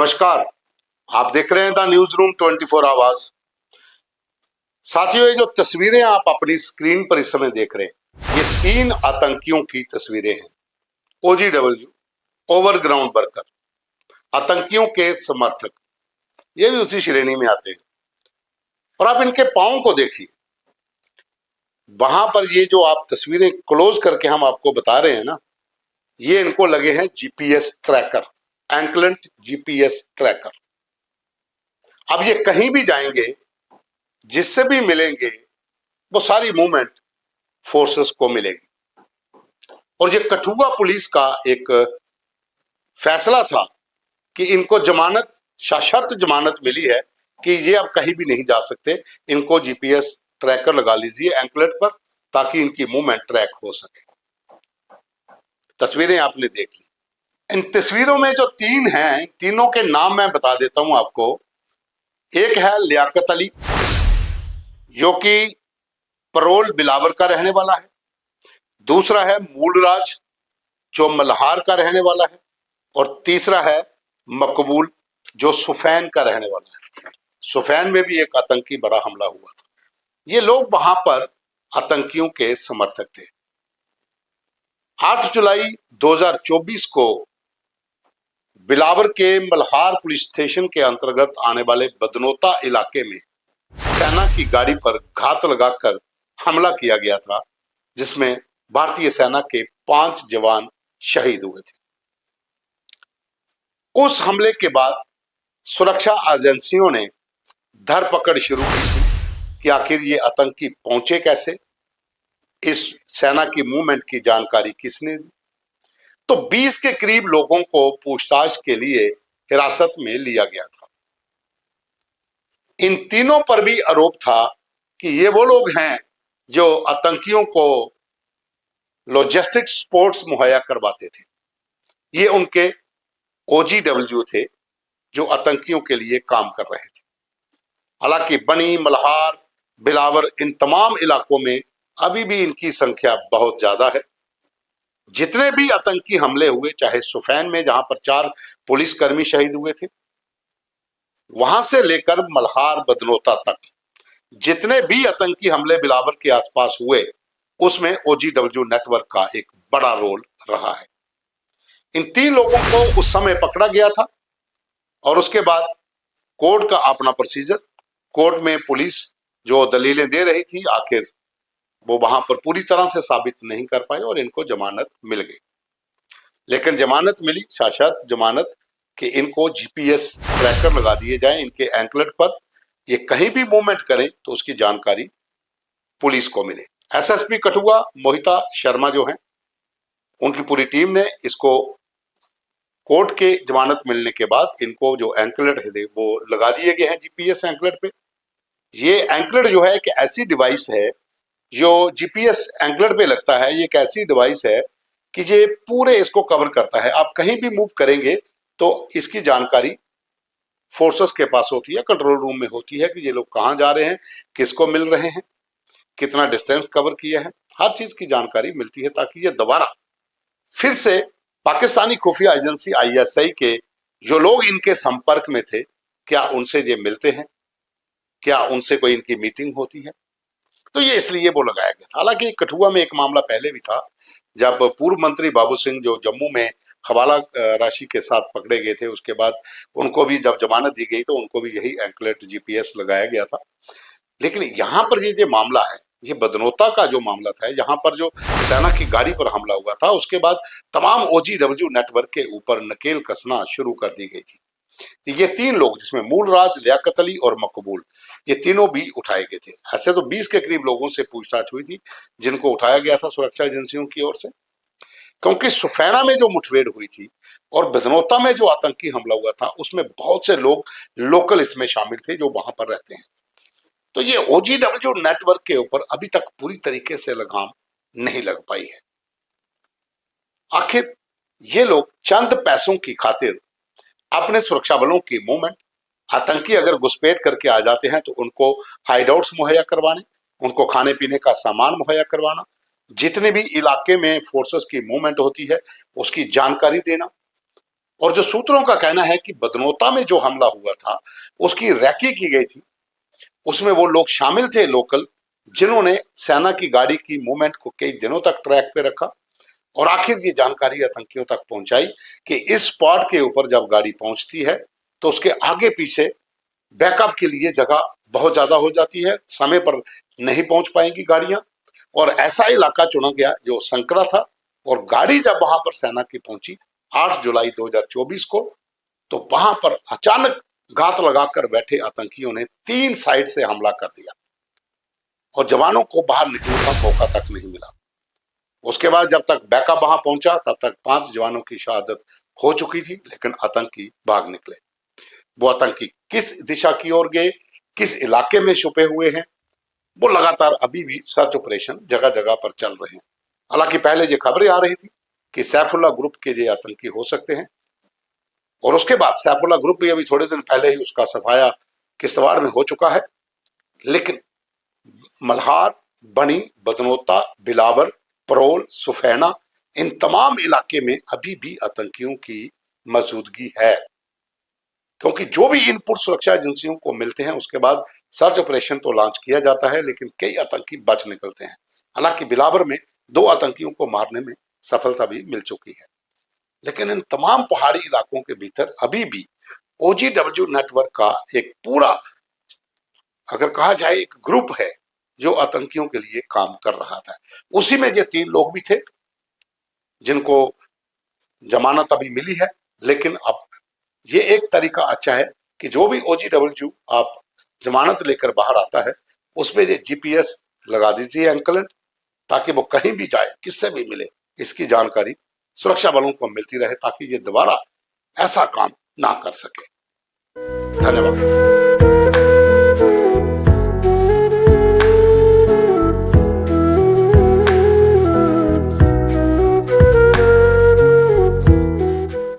नमस्कार। आप देख रहे हैं द न्यूज रूम 24 आवर्स। साथियों, ये जो तस्वीरें आप अपनी स्क्रीन पर इस समय देख रहे हैं, ये 3 आतंकियों की तस्वीरें हैं। OGW, ओवरग्राउंड वर्कर, आतंकियों के समर्थक, ये भी उसी श्रेणी में आते हैं। और आप इनके पांव को देखिए, वहां पर ये जो आप तस्वीरें क्लोज करके हम आपको बता रहे हैं ना, ये इनको लगे हैं GPS tracker, anklet GPS tracker. अब ये कहीं भी जाएंगे, जिससे भी मिलेंगे, वो सारी मूवमेंट फोर्सेस को मिलेगी। और ये कठुआ पुलिस का एक फैसला था कि इनको जमानत, सशर्त जमानत मिली है कि ये अब कहीं भी नहीं जा सकते। इनको GPS ट्रैकर लगा लीजिए एंकलेट पर, ताकि इनकी मूवमेंट ट्रैक हो सके। तस्वीरें आपने देख ली। इन तस्वीरों में जो 3 हैं, तीनों के नाम मैं बता देता हूं आपको। एक है लियाकत अली, जो कि परोल बिलावर का रहने वाला है। दूसरा है मूलराज, जो मल्हार का रहने वाला है। और तीसरा है मकबूल, जो सुफैन का रहने वाला है। सुफैन में भी एक आतंकी बड़ा हमला हुआ था। ये लोग वहां पर आतंकियों के समर्थक थे। 8 जुलाई 2024 को बिलावर के मल्हार पुलिस स्टेशन के अंतर्गत आने वाले बदनोता इलाके में सेना की गाड़ी पर घात लगाकर हमला किया गया था, जिसमें भारतीय सेना के 5 जवान शहीद हुए थे। उस हमले के बाद सुरक्षा एजेंसियों ने धरपकड़ शुरू की थी कि आखिर ये आतंकी पहुंचे कैसे, इस सेना की मूवमेंट की जानकारी किसने दी। तो 20 के करीब लोगों को पूछताछ के लिए हिरासत में लिया गया था। इन तीनों पर भी आरोप था कि ये वो लोग हैं जो आतंकियों को लॉजिस्टिक सपोर्ट्स मुहैया करवाते थे। ये उनके OGW थे, जो आतंकियों के लिए काम कर रहे थे। हालांकि बनी, मल्हार, बिलावर, इन तमाम इलाकों में अभी भी इनकी संख्या बहुत ज्यादा है। जितने भी आतंकी हमले हुए, चाहे सुफैन में जहां पर 4 पुलिसकर्मी शहीद हुए थे, वहां से लेकर मल्हार, बदनोता तक जितने भी आतंकी हमले बिलावर के आसपास हुए, उसमें OGW नेटवर्क का एक बड़ा रोल रहा है। इन 3 लोगों को उस समय पकड़ा गया था और उसके बाद कोर्ट का अपना प्रोसीजर, कोर्ट में पुलिस जो दलीलें दे रही थी, आखिर वो वहां पर पूरी तरह से साबित नहीं कर पाए और इनको जमानत मिल गई। लेकिन जमानत मिली, सशर्त जमानत, कि इनको GPS ट्रैकर लगा दिए जाएं इनके एंकलेट पर। ये कहीं भी मूवमेंट करें तो उसकी जानकारी पुलिस को मिले। SSP कठुआ मोहिता शर्मा जो हैं, उनकी पूरी टीम ने इसको कोर्ट के जमानत मिलने के बाद इनको जो एंकलेट थे वो लगा दिए गए हैं GPS एंकलेट पे। ये एंकलेट जो है एक ऐसी डिवाइस है जो GPS एंकलेट पे लगता है। ये एक ऐसी डिवाइस है कि ये पूरे इसको कवर करता है। आप कहीं भी मूव करेंगे तो इसकी जानकारी फोर्सेस के पास होती है, कंट्रोल रूम में होती है कि ये लोग कहाँ जा रहे हैं, किसको मिल रहे हैं, कितना डिस्टेंस कवर किया है, हर चीज की जानकारी मिलती है, ताकि ये दोबारा फिर से पाकिस्तानी खुफिया एजेंसी ISI के जो लोग इनके संपर्क में थे, क्या उनसे ये मिलते हैं, क्या उनसे कोई इनकी मीटिंग होती है। तो ये इसलिए वो लगाया गया था। हालांकि कठुआ में एक मामला पहले भी था, जब पूर्व मंत्री बाबू सिंह जो जम्मू में हवाला राशि के साथ पकड़े गए थे, उसके बाद उनको भी जब जमानत दी गई तो उनको भी यही एंकलेट GPS लगाया गया था। लेकिन यहाँ पर ये जो मामला है, ये बदनोता का जो मामला था, यहाँ पर जो सेना की गाड़ी पर हमला हुआ था, उसके बाद तमाम OGW नेटवर्क के ऊपर नकेल कसना शुरू कर दी गई थी। तो ये 3 लोग, जिसमें मूलराज, लियाकत अली और मकबूल, ये तीनों भी उठाए गए थे। ऐसे तो 20 के करीब लोगों से पूछताछ हुई थी जिनको उठाया गया था सुरक्षा एजेंसियों की ओर से, क्योंकि सुफैना में जो मुठभेड़ हुई थी और बदनोता में जो आतंकी हमला हुआ था, उसमें बहुत से लोग लोकल इसमें शामिल थे जो वहां पर रहते हैं। तो ये OGW नेटवर्क के ऊपर अभी तक पूरी तरीके से लगाम नहीं लग पाई है। आखिर ये लोग चंद पैसों की खातिर अपने सुरक्षा बलों की मूवमेंट, आतंकी अगर घुसपैठ करके आ जाते हैं तो उनको हाइडआउट्स मुहैया करवाने, उनको खाने पीने का सामान मुहैया करवाना, जितने भी इलाके में फोर्सेस की मूवमेंट होती है उसकी जानकारी देना, और जो सूत्रों का कहना है कि बदनोता में जो हमला हुआ था उसकी रैकी की गई थी, उसमें वो लोग शामिल थे लोकल, जिन्होंने सेना की गाड़ी की मूवमेंट को कई दिनों तक ट्रैक पे रखा और आखिर ये जानकारी आतंकियों तक पहुंचाई कि इस स्पॉट के ऊपर जब गाड़ी पहुंचती है तो उसके आगे पीछे बैकअप के लिए जगह बहुत ज्यादा हो जाती है, समय पर नहीं पहुंच पाएंगी गाड़ियां। और ऐसा इलाका चुना गया जो संकरा था, और गाड़ी जब वहां पर सेना की पहुंची 8 जुलाई 2024 को, तो वहां पर अचानक घात लगाकर बैठे आतंकियों ने 3 साइड से हमला कर दिया और जवानों को बाहर निकलने का मौका तक नहीं मिला। उसके बाद जब तक बैकअप वहां पहुंचा तब तक 5 जवानों की शहादत हो चुकी थी, लेकिन आतंकी भाग निकले। वो आतंकी किस दिशा की ओर गए, किस इलाके में छुपे हुए हैं, वो लगातार अभी भी सर्च ऑपरेशन जगह जगह पर चल रहे हैं। हालांकि पहले ये खबरें आ रही थी कि सैफुल्लाह ग्रुप के ये आतंकी हो सकते हैं, और उसके बाद सैफुल्लाह ग्रुप भी अभी थोड़े दिन पहले ही उसका सफाया किश्तवाड़ में हो चुका है। लेकिन मल्हार, बनी, बदनोता, बिलावर, परोल, सुफैना, इन तमाम इलाके में अभी भी आतंकियों की मौजूदगी है, क्योंकि जो भी इनपुट सुरक्षा एजेंसियों को मिलते हैं उसके बाद सर्च ऑपरेशन तो लॉन्च किया जाता है, लेकिन कई आतंकी बच निकलते हैं। हालांकि बिलावर में 2 आतंकियों को मारने में सफलता भी मिल चुकी है, लेकिन इन तमाम पहाड़ी इलाकों के भीतर अभी भी OGW नेटवर्क का एक पूरा, अगर कहा जाए, एक ग्रुप है जो आतंकियों के लिए काम कर रहा था। उसी में ये 3 लोग भी थे जिनको जमानत अभी मिली है। लेकिन अब ये एक तरीका अच्छा है कि जो भी OGW आप जमानत लेकर बाहर आता है उसमें ये GPS लगा दीजिए एंकलेट, ताकि वो कहीं भी जाए, किससे भी मिले, इसकी जानकारी सुरक्षा बलों को मिलती रहे, ताकि ये दोबारा ऐसा काम ना कर सके। धन्यवाद।